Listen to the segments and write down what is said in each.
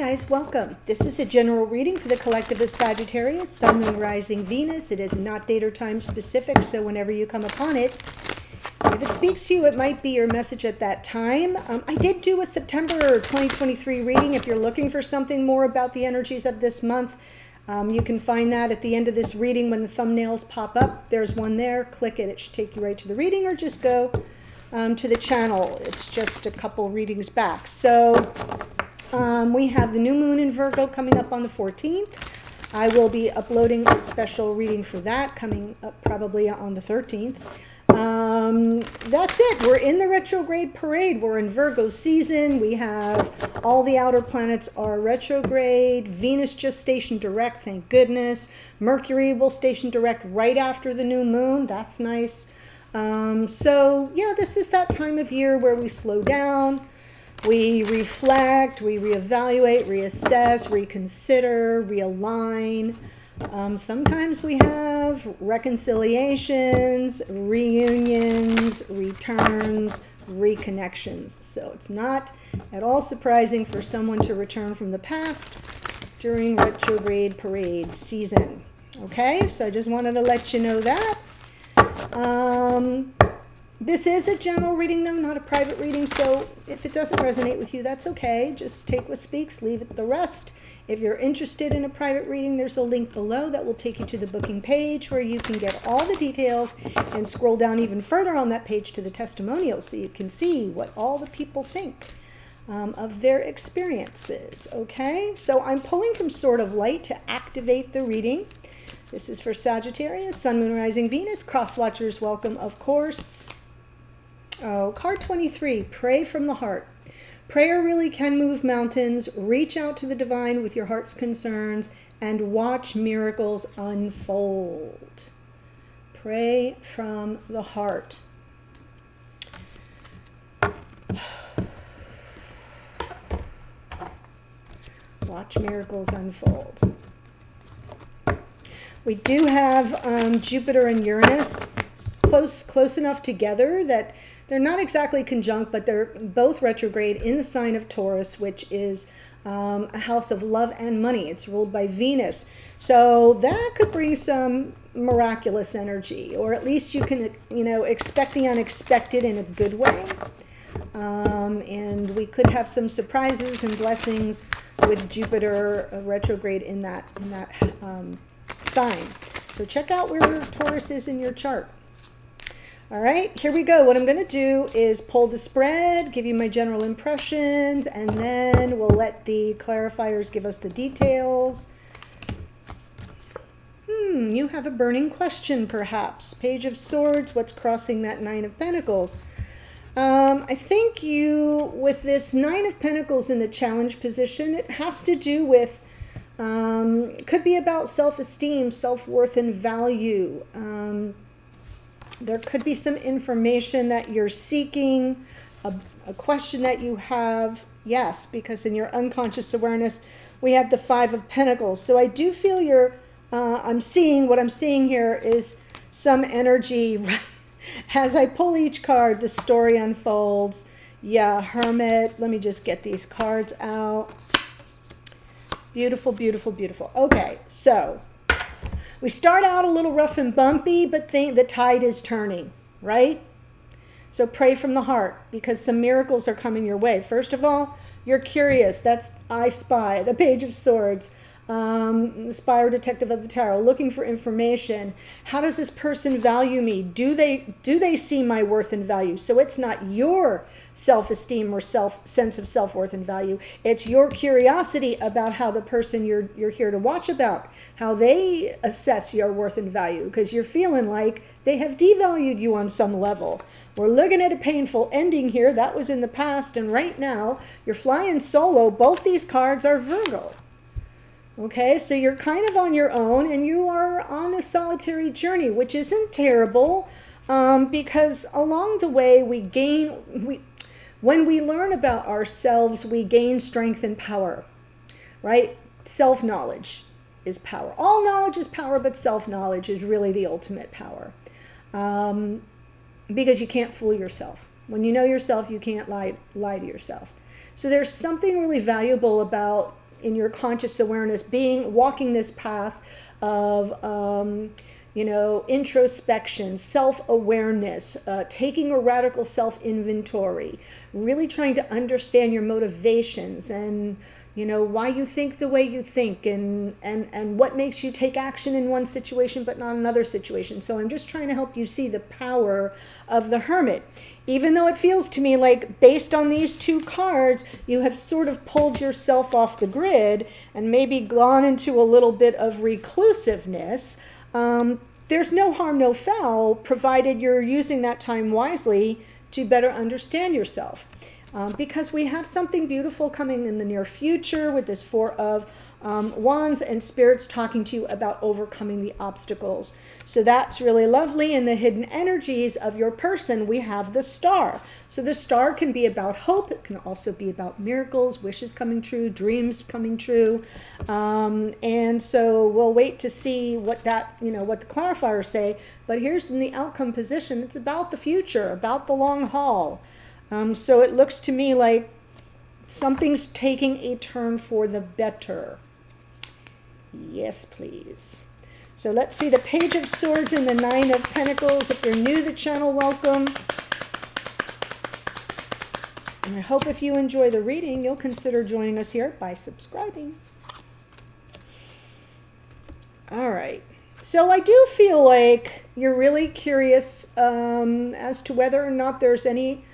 guys, welcome. This is a general reading for the collective of Sagittarius, Sun, Moon, Rising, Venus. It is not date or time specific, so whenever you come upon it, if it speaks to you, it might be your message at that time. I did do a September 2023 reading. If you're looking for something more about the energies of this month, you can find that at the end of this reading when the thumbnails pop up. There's one there. Click it. It should take you right to the reading, or just go to the channel. It's just a couple readings back. So we have the new moon in Virgo coming up on the 14th. I will be uploading a special reading for that coming up probably on the 13th. That's it. We're in the retrograde parade. We're in Virgo season. We have all the outer planets are retrograde. Venus just stationed direct, thank goodness. Mercury will station direct right after the new moon. That's nice. So yeah, this is that time of year where we slow down, we reflect, we reevaluate, reassess, reconsider, realign. Sometimes we have reconciliations, reunions, returns, reconnections. So it's not at all surprising for someone to return from the past during retrograde parade season. Okay, so I just wanted to let you know that. This is a general reading, though, not a private reading, so if it doesn't resonate with you, that's okay. Just take what speaks, leave it the rest. If you're interested in a private reading, there's a link below that will take you to the booking page where you can get all the details and scroll down even further on that page to the testimonials so you can see what all the people think of their experiences, okay? So I'm pulling from Sword of Light to activate the reading. This is for Sagittarius, Sun, Moon, Rising, Venus. Cross watchers welcome, of course. Oh, card 23, pray from the heart. Prayer really can move mountains. Reach out to the divine with your heart's concerns and watch miracles unfold. Pray from the heart. Watch miracles unfold. We do have Jupiter and Uranus close enough together that they're not exactly conjunct, but they're both retrograde in the sign of Taurus, which is a house of love and money. It's ruled by Venus. So that could bring some miraculous energy, or at least you can, expect the unexpected in a good way. And we could have some surprises and blessings with Jupiter retrograde in that sign. So check out where Taurus is in your chart. All right, here we go. What I'm going to do is pull the spread, give you my general impressions, and then we'll let the clarifiers give us the details. You have a burning question, perhaps. Page of Swords, what's crossing that Nine of Pentacles? I think you, with this Nine of Pentacles in the challenge position, it has to do with, could be about self-esteem, self-worth, and value. There could be some information that you're seeking, a question that you have. Yes, because in your unconscious awareness, we have the Five of Pentacles. So I do feel what I'm seeing here is some energy. Right? As I pull each card, the story unfolds. Yeah, Hermit. Let me just get these cards out. Beautiful, beautiful, beautiful. Okay, so we start out a little rough and bumpy, but the tide is turning, right? So pray from the heart, because some miracles are coming your way. First of all, you're curious. That's I Spy, the Page of Swords, the spy or detective of the tarot, looking for information. How does this person value me? Do they see my worth and value? So it's not your self-esteem or sense of self-worth and value. It's your curiosity about how the person you're here to watch about, how they assess your worth and value, because you're feeling like they have devalued you on some level. We're looking at a painful ending here. That was in the past, and right now you're flying solo. Both these cards are Virgo. Okay, so you're kind of on your own, and you are on a solitary journey, which isn't terrible, because along the way when we learn about ourselves, we gain strength and power, right? Self-knowledge is power. All knowledge is power, but self-knowledge is really the ultimate power, because you can't fool yourself. When you know yourself, you can't lie to yourself. So there's something really valuable about in your conscious awareness, walking this path of introspection, self-awareness, taking a radical self-inventory, really trying to understand your motivations and why you think the way you think, and what makes you take action in one situation but not another situation. So I'm just trying to help you see the power of the Hermit. Even though it feels to me like, based on these two cards, you have sort of pulled yourself off the grid and maybe gone into a little bit of reclusiveness, there's no harm, no foul, provided you're using that time wisely to better understand yourself. Because we have something beautiful coming in the near future with this Four of Wands and spirits talking to you about overcoming the obstacles. So that's really lovely. In the hidden energies of your person, we have the Star. So the Star can be about hope. It can also be about miracles, wishes coming true, dreams coming true. And so we'll wait to see what what the clarifiers say. But here's in the outcome position. It's about the future, about the long haul. So it looks to me like something's taking a turn for the better. Yes, please. So let's see the Page of Swords and the Nine of Pentacles. If you're new to the channel, welcome. And I hope if you enjoy the reading, you'll consider joining us here by subscribing. All right. So I do feel like you're really curious as to whether or not there's any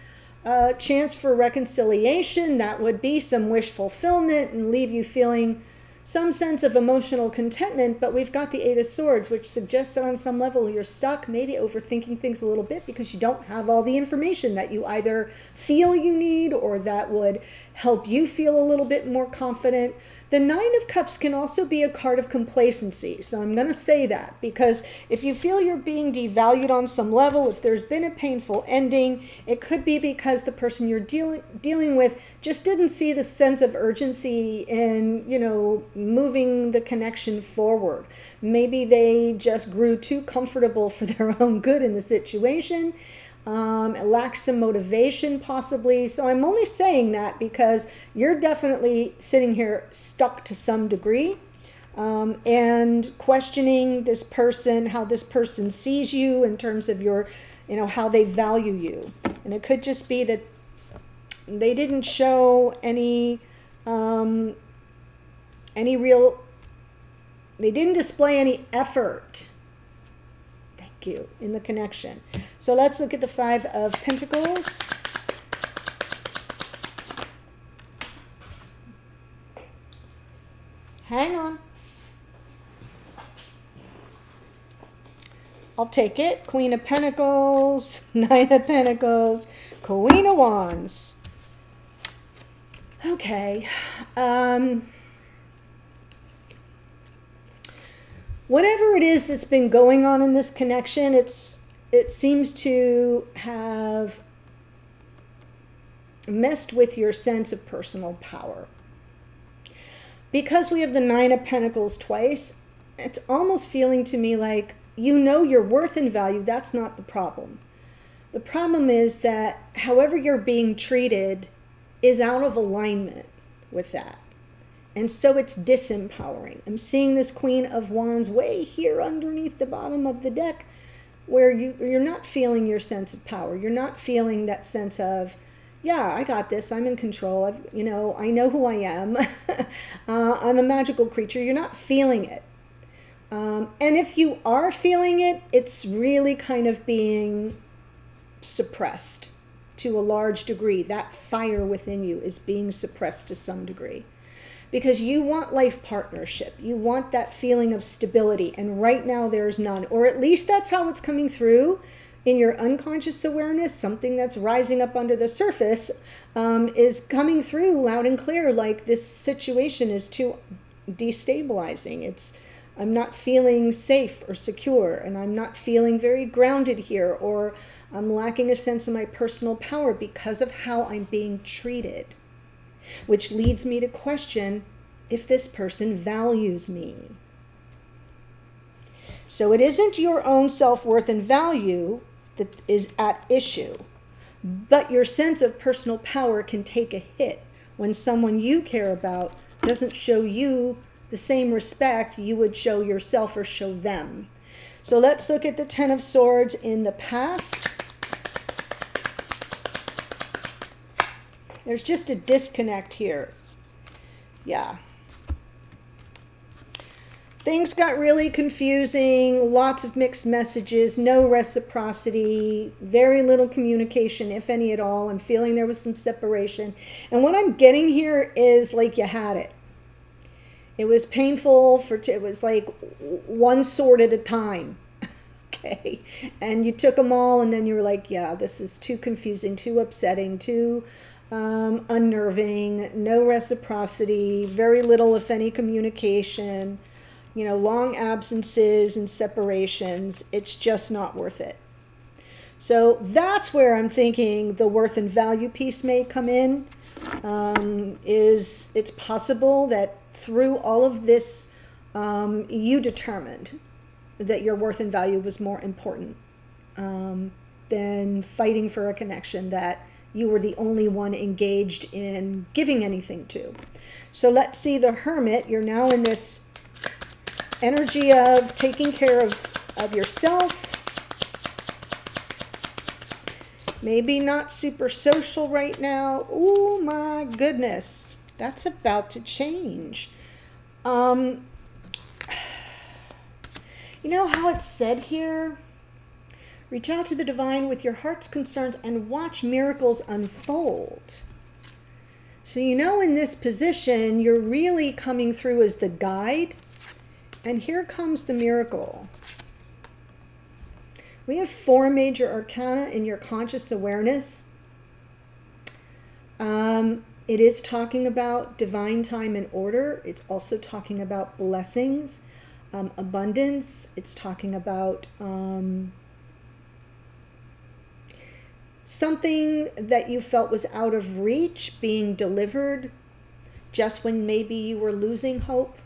chance for reconciliation. That would be some wish fulfillment and leave you feeling some sense of emotional contentment. But we've got the Eight of Swords, which suggests that on some level you're stuck, maybe overthinking things a little bit because you don't have all the information that you either feel you need or that would help you feel a little bit more confident. The Nine of Cups can also be a card of complacency. So I'm going to say that because if you feel you're being devalued on some level, if there's been a painful ending, it could be because the person you're dealing with just didn't see the sense of urgency in, moving the connection forward. Maybe they just grew too comfortable for their own good in the situation. It lacks some motivation possibly. So I'm only saying that because you're definitely sitting here stuck to some degree and questioning this person, how this person sees you in terms of your, how they value you. And it could just be that they didn't show they didn't display any effort in the connection. So let's look at the Five of Pentacles. Hang on. I'll take it. Queen of Pentacles, Nine of Pentacles, Queen of Wands. Okay. Whatever it is that's been going on in this connection, it seems to have messed with your sense of personal power. Because we have the Nine of Pentacles twice, it's almost feeling to me like your worth and value. That's not the problem. The problem is that however you're being treated is out of alignment with that. And so it's disempowering. I'm seeing this Queen of Wands way here underneath the bottom of the deck where you're not feeling your sense of power. You're not feeling that sense of, yeah, I got this. I'm in control. I know who I am. I'm a magical creature. You're not feeling it. And if you are feeling it, it's really kind of being suppressed to a large degree. That fire within you is being suppressed to some degree. Because you want life partnership. You want that feeling of stability. And right now there's none. Or at least that's how it's coming through in your unconscious awareness. Something that's rising up under the surface is coming through loud and clear. Like this situation is too destabilizing. I'm not feeling safe or secure. And I'm not feeling very grounded here. Or I'm lacking a sense of my personal power because of how I'm being treated. Which leads me to question if this person values me. So it isn't your own self-worth and value that is at issue, but your sense of personal power can take a hit when someone you care about doesn't show you the same respect you would show yourself or show them. So let's look at the Ten of Swords in the past. There's just a disconnect here. Yeah. Things got really confusing, lots of mixed messages, no reciprocity, very little communication, if any at all. I'm feeling there was some separation. And what I'm getting here is like you had it. It was painful it was like one sword at a time. Okay. And you took them all and then you were like, yeah, this is too confusing, too upsetting, too unnerving, no reciprocity, very little, if any, communication, long absences and separations. It's just not worth it. So that's where I'm thinking the worth and value piece may come in. It's possible that through all of this, you determined that your worth and value was more important than fighting for a connection that you were the only one engaged in giving anything to. So let's see the Hermit. You're now in this energy of taking care of yourself. Maybe not super social right now. Oh my goodness. That's about to change. You know how it's said here? Reach out to the divine with your heart's concerns and watch miracles unfold. So in this position, you're really coming through as the guide. And here comes the miracle. We have 4 major arcana in your conscious awareness. It is talking about divine time and order. It's also talking about blessings, abundance. It's talking about something that you felt was out of reach being delivered just when maybe you were losing hope.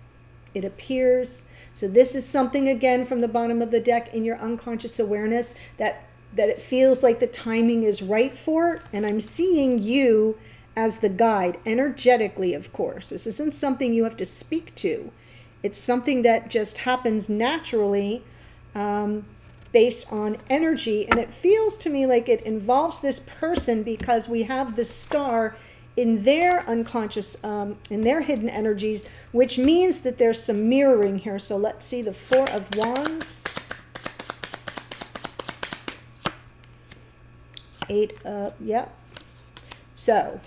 It appears. So this is something, again, from the bottom of the deck in your unconscious awareness that it feels like the timing is right for. And I'm seeing you as the guide, energetically, of course. This isn't something you have to speak to. It's something that just happens naturally based on energy. And it feels to me like it involves this person because we have the star in their unconscious, in their hidden energies, which means that there's some mirroring here. So let's see the 4 of Wands. 8 of, yep. So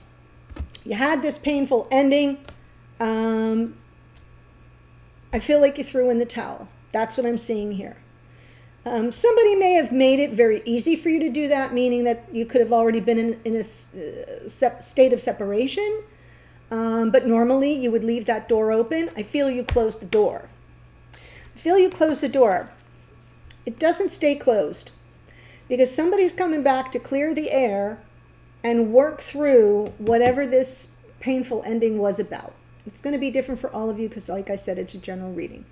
you had this painful ending. I feel like you threw in the towel. That's what I'm seeing here. Somebody may have made it very easy for you to do that, meaning that you could have already been in a state of separation. But normally you would leave that door open. I feel you closed the door. I feel you closed the door. It doesn't stay closed because somebody's coming back to clear the air and work through whatever this painful ending was about. It's going to be different for all of you because, like I said, it's a general reading.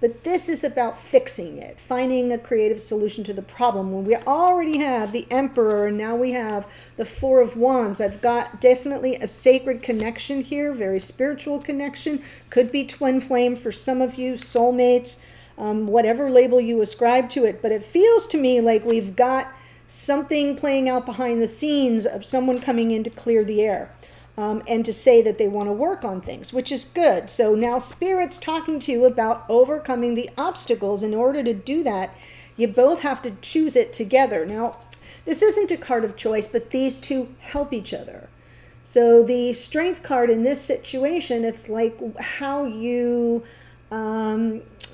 But this is about fixing it, finding a creative solution to the problem. When we already have the Emperor and now we have the 4 of Wands, I've got definitely a sacred connection here, very spiritual connection. Could be twin flame for some of you, soulmates, whatever label you ascribe to it. But it feels to me like we've got something playing out behind the scenes of someone coming in to clear the air. And to say that they want to work on things, which is good. So now Spirit's talking to you about overcoming the obstacles. In order to do that, you both have to choose it together. Now, this isn't a card of choice, but these two help each other. So the Strength card in this situation, it's like how you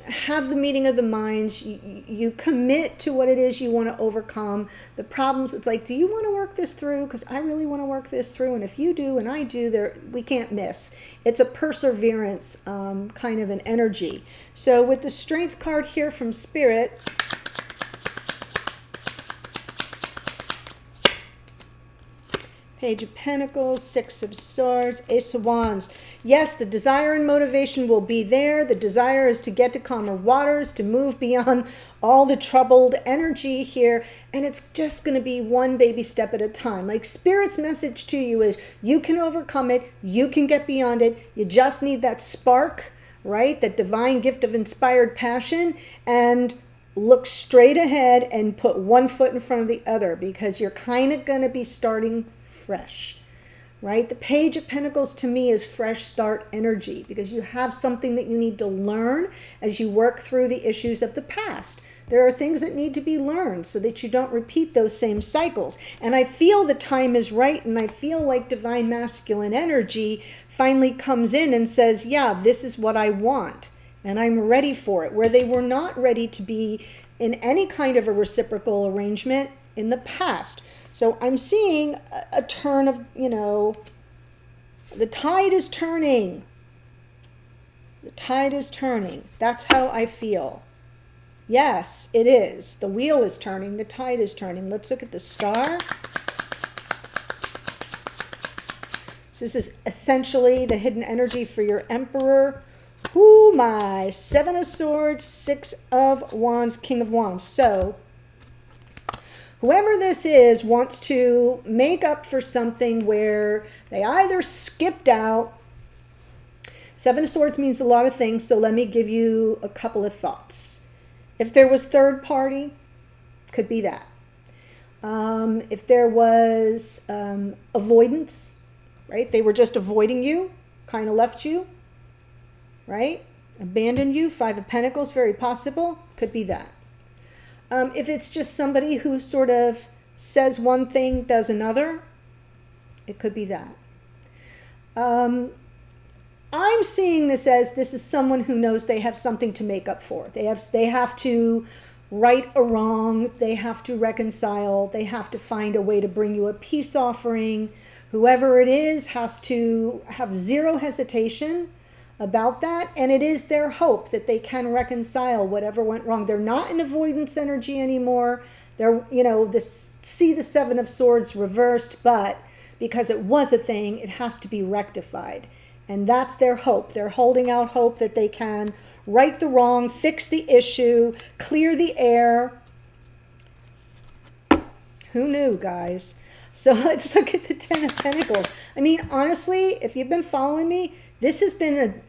have the meeting of the minds. You commit to what it is you want to overcome. The problems, it's like, do you want to work this through? Because I really want to work this through. And if you do and I do, we can't miss. It's a perseverance kind of an energy. So with the Strength card here from Spirit, Page of Pentacles, 6 of Swords, Ace of Wands. Yes, the desire and motivation will be there. The desire is to get to calmer waters, to move beyond all the troubled energy here, and it's just going to be one baby step at a time. Like Spirit's message to you is you can overcome it, you can get beyond it, you just need that spark, right? That divine gift of inspired passion, and look straight ahead and put one foot in front of the other, because you're kind of going to be starting fresh. Right? The Page of Pentacles to me is fresh start energy, because you have something that you need to learn as you work through the issues of the past. There are things that need to be learned so that you don't repeat those same cycles. And I feel the time is right, and I feel like divine masculine energy finally comes in and says, yeah, this is what I want, and I'm ready for it, where they were not ready to be in any kind of a reciprocal arrangement in the past. So I'm seeing a turn of, the tide is turning. The tide is turning. That's how I feel. Yes, it is. The wheel is turning. The tide is turning. Let's look at the star. So this is essentially the hidden energy for your Emperor. Ooh, my 7 of Swords, 6 of Wands, King of Wands. So whoever this is wants to make up for something where they either skipped out. 7 of Swords means a lot of things, so let me give you a couple of thoughts. If there was third party, could be that. If there was avoidance, right? They were just avoiding you, kind of left you, right? Abandoned you. 5 of Pentacles, very possible. Could be that. If it's just somebody who sort of says one thing, does another, it could be that. I'm seeing this as this is someone who knows they have something to make up for. They have to right a wrong. They have to reconcile. They have to find a way to bring you a peace offering. Whoever it is has to have zero hesitation about that, and it is their hope that they can reconcile whatever went wrong. They're not in avoidance energy anymore. They're, see the 7 of Swords reversed, but because it was a thing, it has to be rectified. And that's their hope. They're holding out hope that they can right the wrong, fix the issue, clear the air. Who knew, guys? So let's look at the 10 of Pentacles. I mean, honestly, if you've been following me, this has been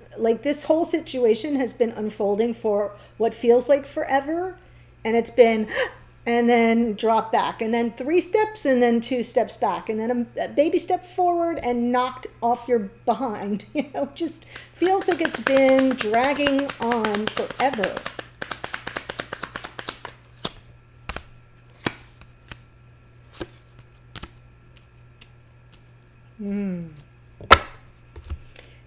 this whole situation has been unfolding for what feels like forever. And it's been, and then drop back, and then 3 steps, and then 2 steps back, and then a baby step forward and knocked off your behind. Just feels like it's been dragging on forever.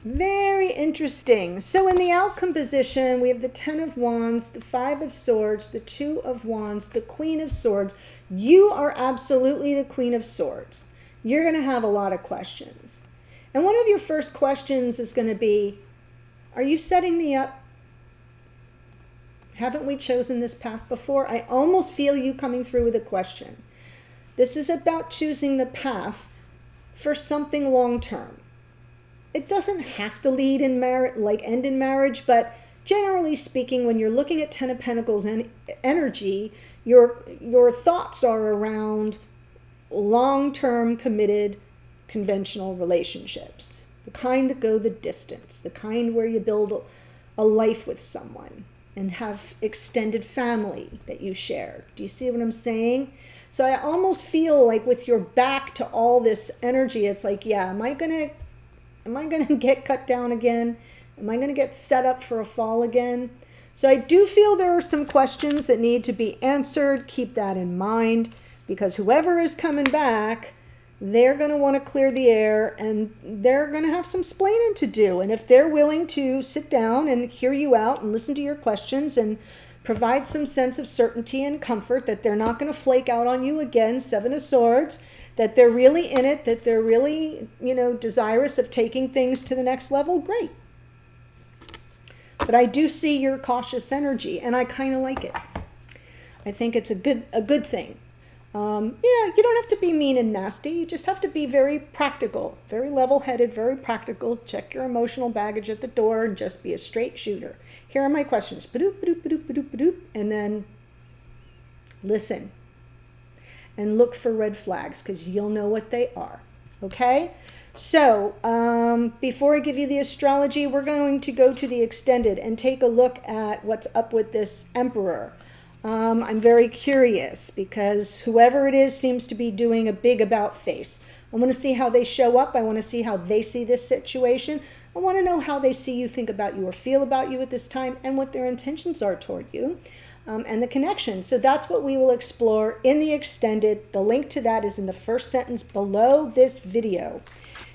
Very interesting. So in the outcome position, we have the 10 of Wands, the 5 of Swords, the 2 of Wands, the Queen of Swords. You are absolutely the Queen of Swords. You're going to have a lot of questions. And one of your first questions is going to be, are you setting me up? Haven't we chosen this path before? I almost feel you coming through with a question. This is about choosing the path for something long-term. It doesn't have to lead in end in marriage, but generally speaking, when you're looking at 10 of Pentacles and energy, your thoughts are around long-term committed conventional relationships, the kind that go the distance, the kind where you build a life with someone and have extended family that you share. Do you see what I'm saying? So I almost feel like with your back to all this energy, it's like, yeah, am I going to get cut down again? Am I going to get set up for a fall again? So I do feel there are some questions that need to be answered. Keep that in mind, because whoever is coming back, they're going to want to clear the air, and they're going to have some splaining to do. And if they're willing to sit down and hear you out and listen to your questions and provide some sense of certainty and comfort that they're not going to flake out on you again, 7 of Swords, that they're really in it, that they're really, desirous of taking things to the next level, great. But I do see your cautious energy, and I kind of like it. I think it's a good thing. You don't have to be mean and nasty. You just have to be very practical, very level-headed, very practical. Check your emotional baggage at the door and just be a straight shooter. Here are my questions. Ba-doop, ba-doop, ba-doop, ba-doop, ba-doop. And then listen and look for red flags, because you'll know what they are. Okay? So, before I give you the astrology, we're going to go to the extended and take a look at what's up with this emperor. I'm very curious because whoever it is seems to be doing a big about face. I want to see how they show up. I want to see how they see this situation. I want to know how they see you, think about you, or feel about you at this time, and what their intentions are toward you, and the connection. So that's what we will explore in the extended. The link to that is in the first sentence below this video.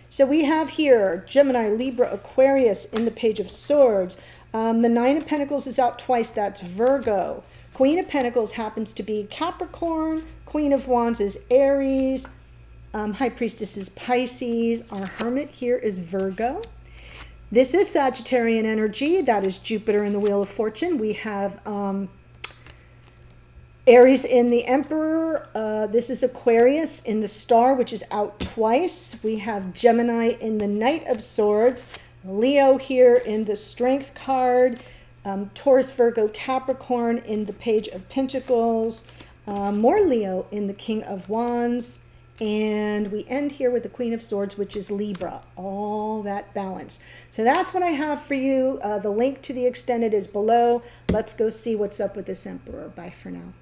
So we have here Gemini, Libra, Aquarius in the Page of Swords. The Nine of Pentacles is out twice. That's Virgo. Queen of Pentacles happens to be Capricorn. Queen of Wands is Aries. High Priestess is Pisces. Our Hermit here is Virgo. This is Sagittarian energy. That is Jupiter in the Wheel of Fortune. We have Aries in the Emperor. This is Aquarius in the Star, which is out twice. We have Gemini in the Knight of Swords. Leo here in the Strength card. Taurus, Virgo, Capricorn in the Page of Pentacles. More Leo in the King of Wands. And we end here with the Queen of Swords, which is Libra. All that balance. So that's what I have for you. The link to the extended is below. Let's go see what's up with this Emperor. Bye for now.